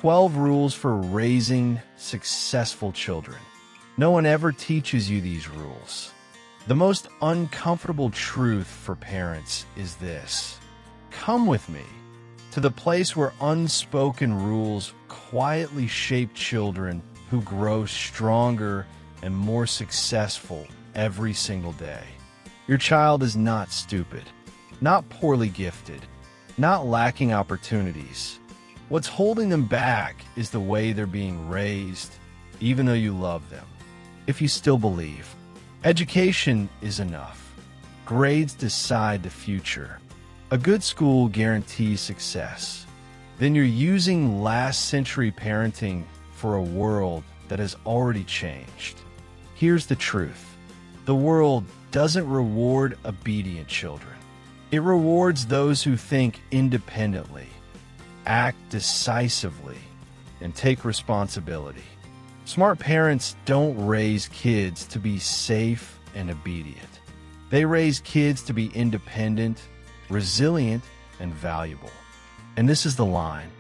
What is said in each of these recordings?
12 rules for raising successful children. No one ever teaches you these rules. The most uncomfortable truth for parents is this: come with me to the place where unspoken rules quietly shape children who grow stronger and more successful every single day. Your child is not stupid, not poorly gifted, not lacking opportunities. What's holding them back is the way they're being raised, even though you love them. If you still believe, education is enough. Grades decide the future. A good school guarantees success. Then you're using last century parenting for a world that has already changed. Here's the truth. The world doesn't reward obedient children. It rewards those who think independently, act decisively, and take responsibility. Smart parents don't raise kids to be safe and obedient. They raise kids to be independent, resilient, and valuable. And this is the line.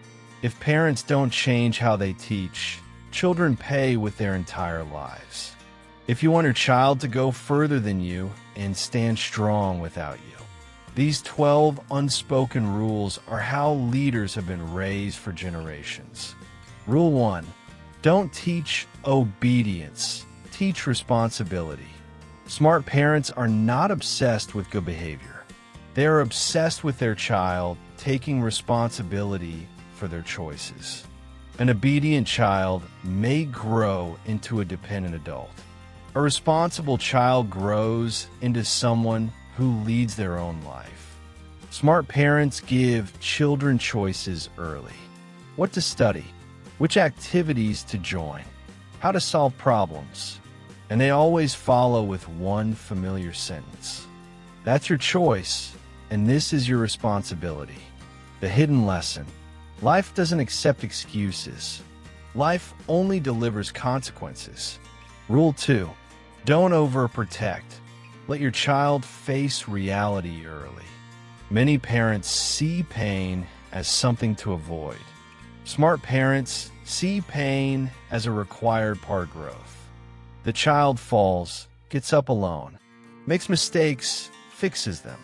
If parents don't change how they teach, children pay with their entire lives. If you want your child to go further than you and stand strong without you, these 12 unspoken rules are how leaders have been raised for generations. Rule 1. Don't teach obedience. Teach responsibility. Smart parents are not obsessed with good behavior. They are obsessed with their child taking responsibility for their choices. An obedient child may grow into a dependent adult. A responsible child grows into someone who leads their own life. Smart parents give children choices early. What to study, which activities to join, how to solve problems, and they always follow with one familiar sentence. That's your choice, and this is your responsibility. The hidden lesson: life doesn't accept excuses. Life only delivers consequences. Rule 2. Don't overprotect. Let your child face reality early. Many parents see pain as something to avoid. Smart parents see pain as a required part of growth. The child falls, gets up alone, makes mistakes, fixes them,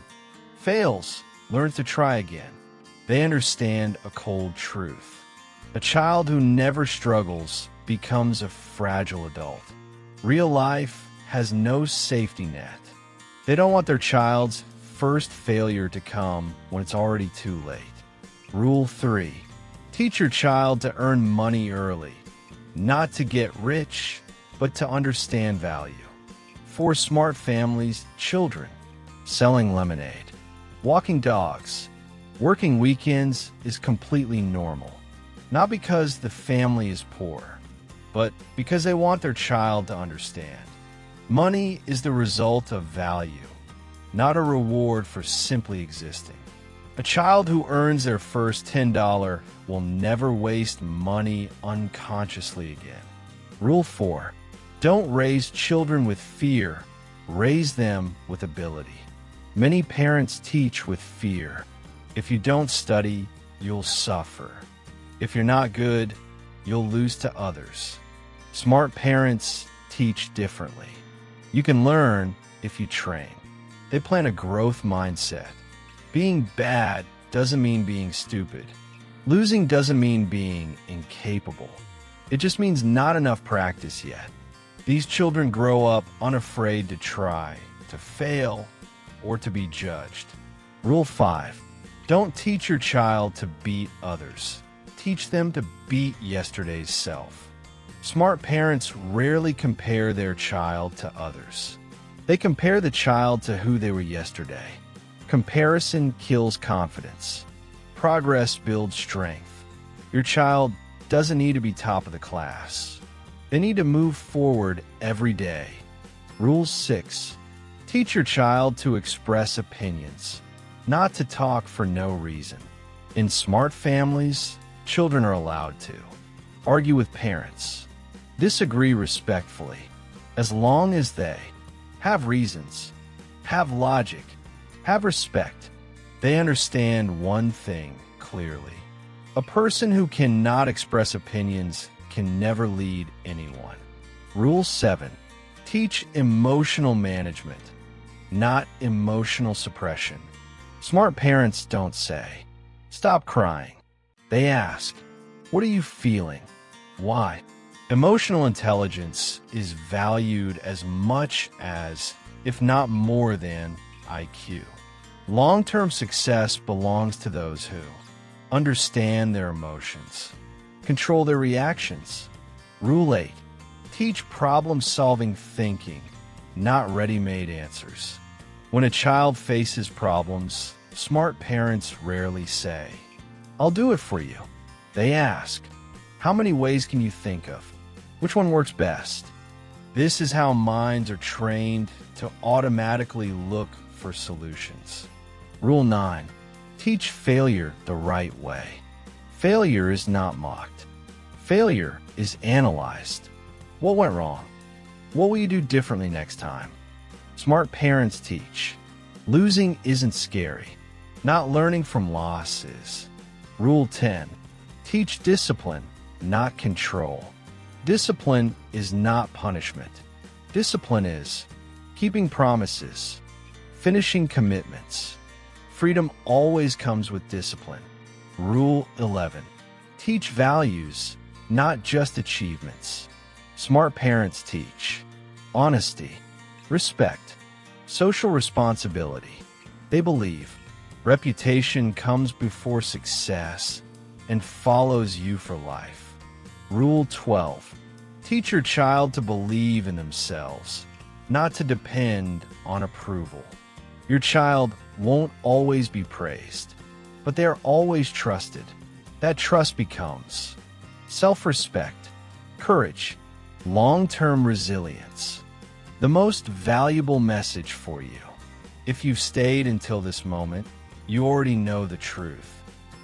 fails, learns to try again. They understand a cold truth. A child who never struggles becomes a fragile adult. Real life has no safety net. They don't want their child's first failure to come when it's already too late. Rule 3. Teach your child to earn money early, not to get rich, but to understand value. For smart families, children, selling lemonade, walking dogs, working weekends is completely normal. Not because the family is poor, but because they want their child to understand. Money is the result of value, not a reward for simply existing. A child who earns their first $10 will never waste money unconsciously again. Rule 4. Don't raise children with fear. Raise them with ability. Many parents teach with fear. If you don't study, you'll suffer. If you're not good, you'll lose to others. Smart parents teach differently. You can learn if you train. They plant a growth mindset. Being bad doesn't mean being stupid. Losing doesn't mean being incapable. It just means not enough practice yet. These children grow up unafraid to try, to fail, or to be judged. Rule 5. Don't teach your child to beat others. Teach them to beat yesterday's self. Smart parents rarely compare their child to others. They compare the child to who they were yesterday. Comparison kills confidence. Progress builds strength. Your child doesn't need to be top of the class. They need to move forward every day. Rule 6. Teach your child to express opinions, not to talk for no reason. In smart families, children are allowed to argue with parents, disagree respectfully, as long as they have reasons, have logic, have respect. They understand one thing clearly. A person who cannot express opinions can never lead anyone. Rule 7. Teach emotional management, not emotional suppression. Smart parents don't say, "Stop crying." They ask, "What are you feeling? Why?" Emotional intelligence is valued as much as, if not more than, IQ. Long-term success belongs to those who understand their emotions, control their reactions. Rule 8. Teach problem-solving thinking, not ready-made answers. When a child faces problems, smart parents rarely say, "I'll do it for you." They ask, "How many ways can you think of? Which one works best?" This is how minds are trained to automatically look for solutions. Rule 9. Teach failure the right way. Failure is not mocked. Failure is analyzed. What went wrong? What will you do differently next time? Smart parents teach. Losing isn't scary. Not learning from loss is. Rule 10. Teach discipline, not control. Discipline is not punishment. Discipline is keeping promises, finishing commitments. Freedom always comes with discipline. Rule 11. Teach values, not just achievements. Smart parents teach honesty, respect, social responsibility. They believe reputation comes before success and follows you for life. Rule 12. Teach your child to believe in themselves, not to depend on approval. Your child won't always be praised, but they are always trusted. That trust becomes self-respect, courage, long-term resilience. The most valuable message for you. If you've stayed until this moment, you already know the truth.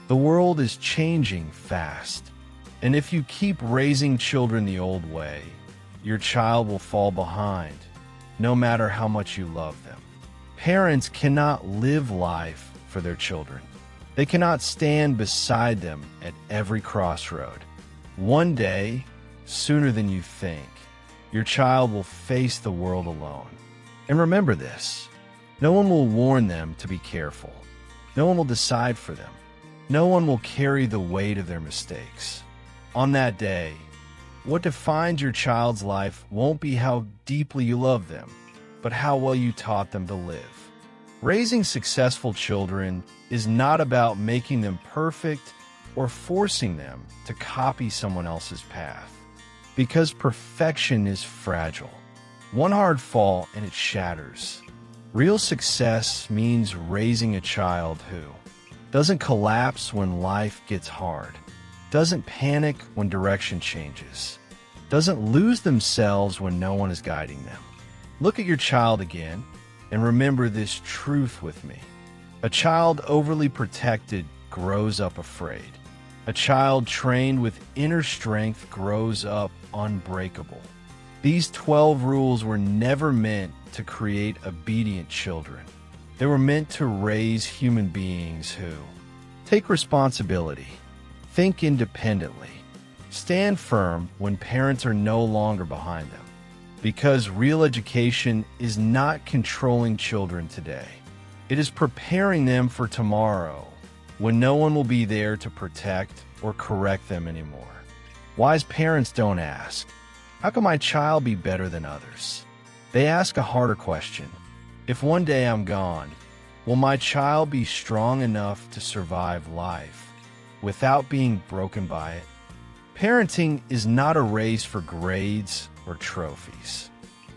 The world is changing fast, and if you keep raising children the old way, your child will fall behind, no matter how much you love them. Parents cannot live life for their children. They cannot stand beside them at every crossroad. One day, sooner than you think, your child will face the world alone. And remember this, no one will warn them to be careful. No one will decide for them. No one will carry the weight of their mistakes. On that day, what defines your child's life won't be how deeply you love them, but how well you taught them to live. Raising successful children is not about making them perfect or forcing them to copy someone else's path, because perfection is fragile. One hard fall and it shatters. Real success means raising a child who doesn't collapse when life gets hard, doesn't panic when direction changes, doesn't lose themselves when no one is guiding them. Look at your child again and remember this truth with me. A child overly protected grows up afraid. A child trained with inner strength grows up unbreakable. These 12 rules were never meant to create obedient children. They were meant to raise human beings who take responsibility, think independently, stand firm when parents are no longer behind them. Because real education is not controlling children today. It is preparing them for tomorrow, when no one will be there to protect or correct them anymore. Wise parents don't ask, "How can my child be better than others?" They ask a harder question. If one day I'm gone, will my child be strong enough to survive life without being broken by it? Parenting is not a race for grades or trophies.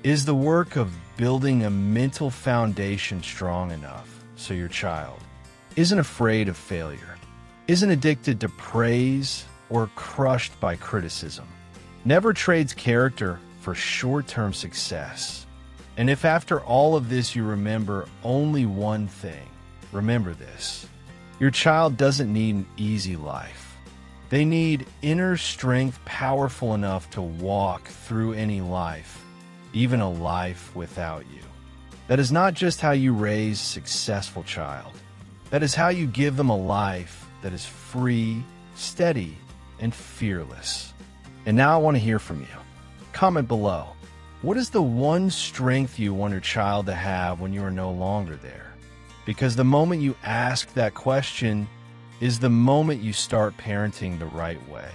It is the work of building a mental foundation strong enough so your child isn't afraid of failure, isn't addicted to praise or crushed by criticism, never trades character for short-term success. And if after all of this you remember only one thing, remember this: your child doesn't need an easy life. They need inner strength powerful enough to walk through any life, even a life without you. That is not just how you raise a successful child. That is how you give them a life that is free, steady, and fearless. And now I want to hear from you. Comment below. What is the one strength you want your child to have when you are no longer there? Because the moment you ask that question is the moment you start parenting the right way.